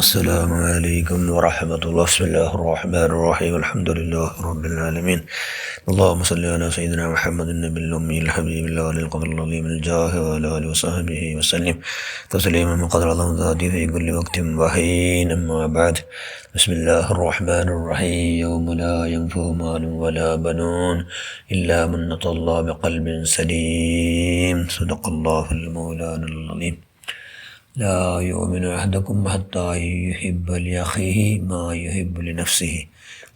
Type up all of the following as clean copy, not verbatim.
السلام عليكم ورحمة الله. بسم الله الرحمن الرحيم. الحمد لله رب العالمين. اللهم صل على سيدنا محمد النبي الأمي الحبيب الله القدر العظيم الجاه وعلى آله وصحبه وسلم تسليما قدر الله ذاته في كل وقت وحين. أما بعد، بسم الله الرحمن الرحيم. يوم لا ينفع مال ولا بنون إلا من أتى الله بقلب سليم. صدق الله المولانا العظيم. لا يؤمن أحدكم حتى يحب لأخيه ما يحب لنفسه.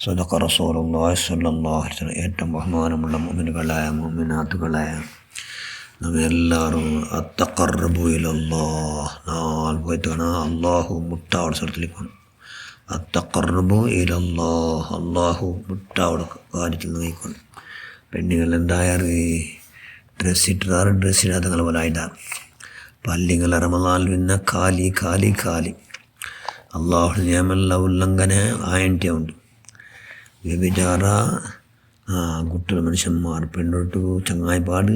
صدق رسول الله صلى الله عليه وسلم. ഏറ്റവും ബഹുമാനമുള്ള മുഅ്മിനുകളായ മുഅ്മിനാത്തുകളായ നമ്മെല്ലാവരും അത്തഖറബു ഇലല്ലാഹ്, നാല് പോയിട്ടാണ് അള്ളാഹു മുട്ടാവുടെ സ്ഥലത്തിലേക്ക് പോകണം. അത്തഖറബു ഇലല്ലാഹ്, അള്ളാഹു മുട്ടാവുടെ കാര്യത്തിൽ നോക്കിക്കൊണ്ട്. പെണ്ണുങ്ങൾ എന്തായാലും ഡ്രസ്സിട്ടാറ്, ഡ്രസ്സിടാതെ നിങ്ങൾ പോലെ ആയിട്ടാണ് പല്ലിങ്ങൾ റമളാൻ പിന്നെ ಖಾಲಿ ಖಾಲಿ ಖಾಲಿ അള്ളാഹു നിയമല്ല ഉല്ലംഘന ആയൻ്റെ ഉണ്ട്. വ്യഭിചാര കുട്ടികൾ മനുഷ്യന്മാർ പെണ്ണൊട്ട് ചങ്ങായിപ്പാട്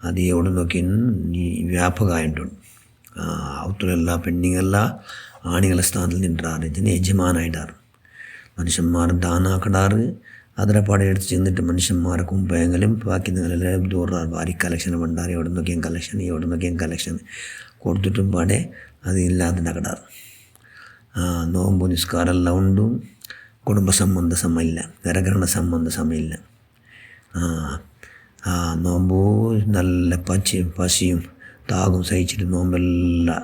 അത് എവിടെ നോക്കി വ്യാപകമായിട്ടുണ്ട്. അവത്തുള്ള പെണ്ണിങ്ങല്ല ആണികളെ സ്ഥാനത്തിൽ നിന്നിട്ടാറ്, ഇതിന് യജമാനായിട്ടാറ്. മനുഷ്യന്മാർ ദാനാക്കിടാറ്, അതിനെ പാടെ എടുത്ത് ചെന്നിട്ട് മനുഷ്യന്മാരെ കുമ്പയെങ്കിലും ബാക്കി നിങ്ങളെല്ലാം ദൂറാറ്. ഭാര്യ കലക്ഷൻ പണ്ടാറ്, എവിടെ നോക്കിയും കലക്ഷൻ, എവിടെ നോക്കിയും കലക്ഷൻ കൊടുത്തിട്ടും പാടെ അത് ഇല്ലാതെ കിടാറ്. നോമ്പ് നിസ്കാരമെല്ലാം ഉണ്ട്, കുടുംബ സംബന്ധ സമയമില്ല, കരകരണ സംബന്ധ സമയമില്ല. നോമ്പ് നല്ല പശിയും താകും സഹിച്ചിട്ട് നോമ്പെല്ലാം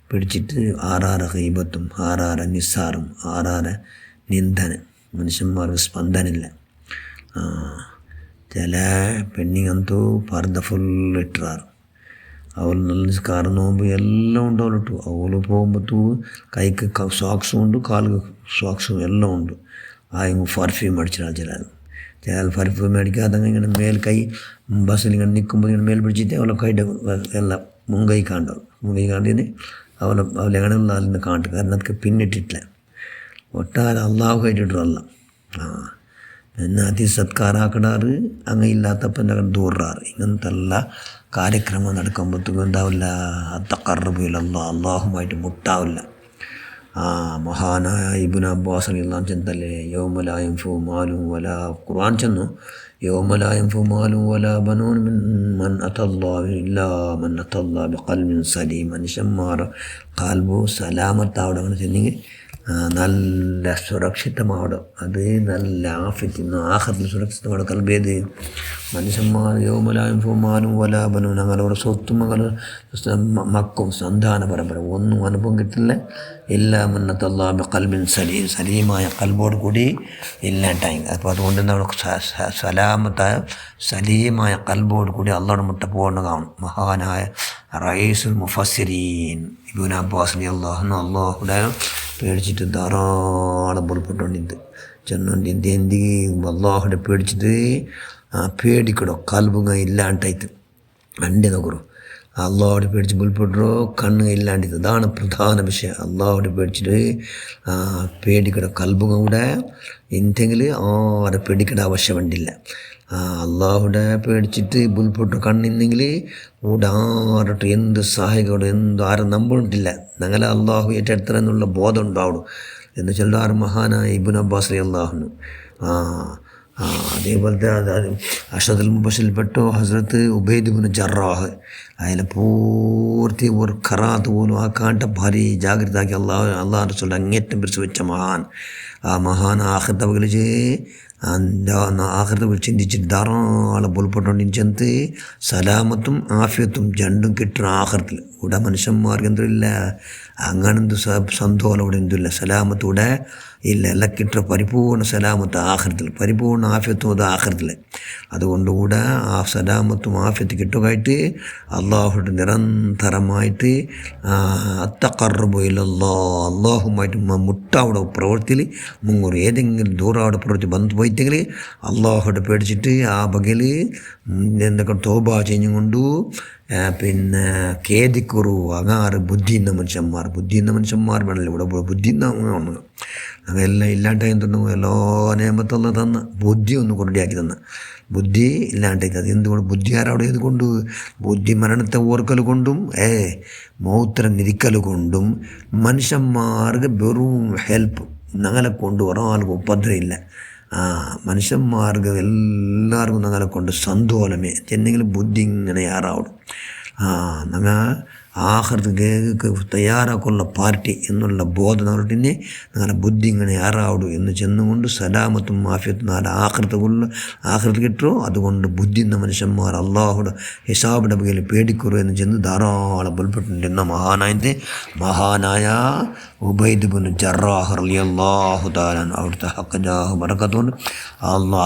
പിടിച്ചിട്ട് ആറാറ ഗീബത്തും ആറാറ നിസ്സാറും ആറാറ നിന്ദനം, മനുഷ്യന്മാർക്ക് സ്പന്ദനില്ല. ചില പെണ്ണിങ്ങಂತೂ പർദ്ദ ഫുൾ ഇട്ടാറ്. അവൾ നല്ല നിസ്കാരം നോമ്പ് എല്ലാം ഉണ്ട്. അവളിട്ടു അവൾ പോകുമ്പോൾ കൈക്ക് സോക്സും ഉണ്ട്, കാലിക്ക് സോക്സും എല്ലാം ഉണ്ട്. പർഫ്യൂം അടിച്ചിട്ടാണ് ചില പർഫ്യൂം അടിക്കാതെ ഇങ്ങനെ മേൽ കൈ ബസ്സിൽ ഇങ്ങനെ നിൽക്കുമ്പോൾ ഇങ്ങനെ മേൽ പിടിച്ചിട്ട് അവളെ കൈയുടെ എല്ലാം മുൻകൈ കാണ്ടാവും. മുൻകൈ കാണ്ടിന് അവളെങ്ങനെ അതിന് കാണ്ടു, കാരണം അതൊക്കെ പിന്നിട്ടിട്ടില്ല. ഒട്ടാൽ അള്ളാഹു കയറ്റിട്ടല്ല. പിന്നെ അതിസത്കാരാക്കിടാറ്, അങ്ങനെ ഇല്ലാത്തപ്പം എൻ്റെ ദൂറാറ്. ഇങ്ങനത്തെ എല്ലാ കാര്യക്രമം നടക്കുമ്പോഴത്തേക്കും എന്താവില്ല, അത്തഖറബു ഇലല്ലാഹ്, അള്ളാഹുമായിട്ട് മുട്ടാവില്ല. മഹാനായ ഇബ്നു അബ്ബാസ് റളിയല്ലാഹു അൻഹു ചെന്നല്ലേ യൗമ ലാ യൻഫഉ മാലും വലാ, ഖുർആൻ ചെന്നു യൗമ ലാ യൻഫഉ മാലും വലാ ബനൂൻ മൻ അത്തല്ലാഹ ഇല്ലാ മൻ അത്തല്ലാഹ ബിഖൽബിൻ സലീം. മനുഷ്യന്മാർ ഖൽബു സലാമത്താവിടെ ചെന്നെങ്കിൽ നല്ല സുരക്ഷിതമാവണം. അത് നല്ല ആഫിയത്തിന് ആഖിറത്തിൽ സുരക്ഷിതമാണ് കൽബേത്. മനുഷ്യന്മാർ യൗമലായും ഫുമാനും വലാബനും, ഞങ്ങളുടെ സ്വത്തും മക്കും സന്താന പരമ്പര ഒന്നും അനുഭവം കിട്ടില്ല. എല്ലാ മന്നത്തല്ലാഹ ബിഖൽബിൻ സലീം, സലീമായ കൽബോട് കൂടി ഇല്ലാണ്ടായി. അപ്പോൾ അതുകൊണ്ട് എന്താണ് സലാമത്തായ സലീമായ കൽബോട് കൂടി അള്ളാഹുടെ മുട്ട പോകണം കാണും. മഹാനായ റഈസുൽ മുഫസ്സിരീൻ ഇബ്നു അബ്ബാസ് റളിയല്ലാഹു അൻഹു അള്ളാഹുടെ പേടിച്ചിട്ട് ധാരാളം പുറപ്പെട്ടുകൊണ്ടിരുന്നത് ചെന്നുകൊണ്ട് എന്തെങ്കിലും അള്ളാഹുടെ പേടിച്ചിട്ട് പേടിക്കടോ കൽബുങ്ങ ഇല്ലാണ്ടായിട്ട് അണ്ടി നോക്കറോ. അള്ളാഹുടെ പേടിച്ച് പുൽപ്പെട്ടോ കണ്ണ് ഇല്ലാണ്ടിത്. അതാണ് പ്രധാന വിഷയം. അള്ളാഹുടെ പേടിച്ചിട്ട് പേടിക്കടോ കൽബുങ്ങ കൂടെ എന്തെങ്കിലും ആരെ പേടിക്കേണ്ട ആവശ്യം വേണ്ടില്ല. അള്ളാഹുടെ പേടിച്ചിട്ട് പുൽപ്പെട്ടു കണ്ണിന്നെങ്കിൽ ഇവിടെ ആരട്ട് എന്ത് സഹായിക്കോടും എന്ത് ആരും നമ്പിട്ടില്ല. ഞങ്ങളെ അള്ളാഹു ഏറ്റെടുത്തറ എന്നുള്ള ബോധം ഉണ്ടാവും എന്ന് ചൊല്ലാറ് മഹാനായ ഇബ്നു അബ്ബാസ് റളിയല്ലാഹു അൻഹു. അതേപോലത്തെ അഷ്റഫുൽ മുബശ്ശിരിൽപ്പെട്ടു ഹസ്രത്ത് ഉബൈദ് ഇബ്നു ജറാഹ്. അതിൽ പൂർത്തി ഒരു ഖറാത്ത് പോലും ആക്കാണ്ട ഭാരി ജാഗ്രത ആക്കി അള്ളാഹു റസൂൽ അങ്ങേറ്റം പിടിച്ച് വെച്ച മഹാൻ. ആ മഹാൻ ആഖിറത്തെ വിളിച്ച് ആഖിറത്തെ ചിന്തിച്ചിട്ട് ധാരാളം പുൽപ്പെട്ടോണ്ട് ചെന്ന് സലാമത്തും ആഫിയത്തും രണ്ടും കിട്ടണം ആഖിറത്തിൽ. ഇവിടെ മനുഷ്യന്മാർക്ക് എന്തില്ല അങ്ങനെന്ത് സന്തോഷം ഇവിടെ എന്തില്ല, സലാമത്തൂടെ ഇല്ല. എല്ലാം കിട്ടുക പരിപൂർണ്ണ സലാമത്ത് ആഖിറത്തിൽ, പരിപൂർണ്ണ ആഫിയത്തും അത് ആഖിറത്തിൽ. അതുകൊണ്ടുകൂടെ ആ സലാമത്തും ആഫിയത്ത് കിട്ടുകയായിട്ട് അള്ളാഹുടെ നിരന്തരമായിട്ട് അത്തഖറബു ഇലല്ലാഹ്, അള്ളാഹുമായിട്ട് മുട്ടാവിടെ പ്രവൃത്തിയിൽ മുങ്ങൂറ്. ഏതെങ്കിലും ദൂരാവിടെ പ്രവൃത്തി ബന്ധു പോയിട്ടെങ്കിൽ അള്ളാഹുടെ പേടിച്ചിട്ട് ആ ബകയിൽ എന്തൊക്കെ തോബ ചെയ്യുകൊണ്ടു പിന്നെ കേദിക്കുറു അങ്ങാറ് ബുദ്ധിയുന്ന മനുഷ്യന്മാർ വേണമല്ലോ. ഇവിടെ ബുദ്ധിയുന്ന അങ്ങെല്ലാം ഇല്ലാണ്ടായി തന്നു. എല്ലാ നിയമത്തുള്ള തന്ന ബുദ്ധി ഒന്ന് കൊണ്ടിയാക്കി തന്ന ബുദ്ധി ഇല്ലാണ്ടേക്ക്. അത് എന്തുകൊണ്ട്? ബുദ്ധി ആരവിടെ ഇതുകൊണ്ട്? ബുദ്ധി മരണത്തെ ഓർക്കൽ കൊണ്ടും മൗത്രനിരിക്കൽ കൊണ്ടും മനുഷ്യന്മാർക്ക് വെറും ഹെൽപ്പ്. ഞങ്ങളെ കൊണ്ട് ഒരാൾക്ക് ഉപദ്രവമില്ല. മനുഷ്യന്മാർക്ക് എല്ലാവർക്കും ഞങ്ങളെ കൊണ്ട് സന്തോലമേ ചെന്നെങ്കിലും ബുദ്ധി ഇങ്ങനെ യാറാവണം. ഞങ്ങൾ ആഖിറത്തേക്ക് തയ്യാറാക്കുള്ള പാർട്ടി എന്നുള്ള ബോധം ഞങ്ങളുടെ ഞങ്ങളുടെ ബുദ്ധി ഇങ്ങനെ യാറാവടു എന്ന് ചെന്നുകൊണ്ട് സലാമത്തും മാഫിയത്തും നാല് ആഖിറത്ത് കിട്ടുമോ. അതുകൊണ്ട് ബുദ്ധി എന്ന മനുഷ്യന്മാർ അള്ളാഹുടെ ഹിസാബിൻ്റെ ബകയിൽ പേടിക്കുറു എന്ന് ചെന്ന് ധാരാളം ബലപ്പെട്ടിട്ടുണ്ട്. എന്ന മഹാനായ ഉബൈദ് ബിൻ ജറാഹ് റളിയല്ലാഹു തആല അവിടുത്തെ ഹഖ് ജാഹ് ബറക്കത്തുകൊണ്ട്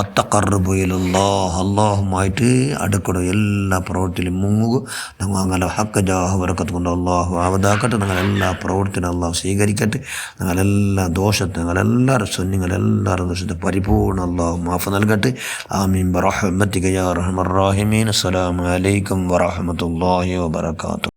അത്തഖറബു ഇലല്ലാഹ്, അള്ളാഹുമായിട്ട് അടുക്കട എല്ലാ പ്രവൃത്തിയിലും മുങ്ങുക. ഞങ്ങൾ അങ്ങനെ ഹഖ് ജാഹ് ബറക്കത്ത് കൊണ്ട് അള്ളാഹു ആവതാക്കട്ടെ. ഞങ്ങളെല്ലാ പ്രവൃത്തിനും അള്ളാഹു സ്വീകരിക്കട്ടെ. ഞങ്ങളെല്ലാ ദോഷത്തെ ഞങ്ങളെല്ലാവരും ദോഷത്തെ പരിപൂർണ്ണ അള്ളാഹു മാഫ് നൽകട്ടെ. ആമീൻ ബിറഹ്മതിക യാ അർഹമർ റഹീമീൻ. അസ്സലാമു അലൈക്കും വറഹ്മത്തുള്ളാഹി വബറകാതുഹു.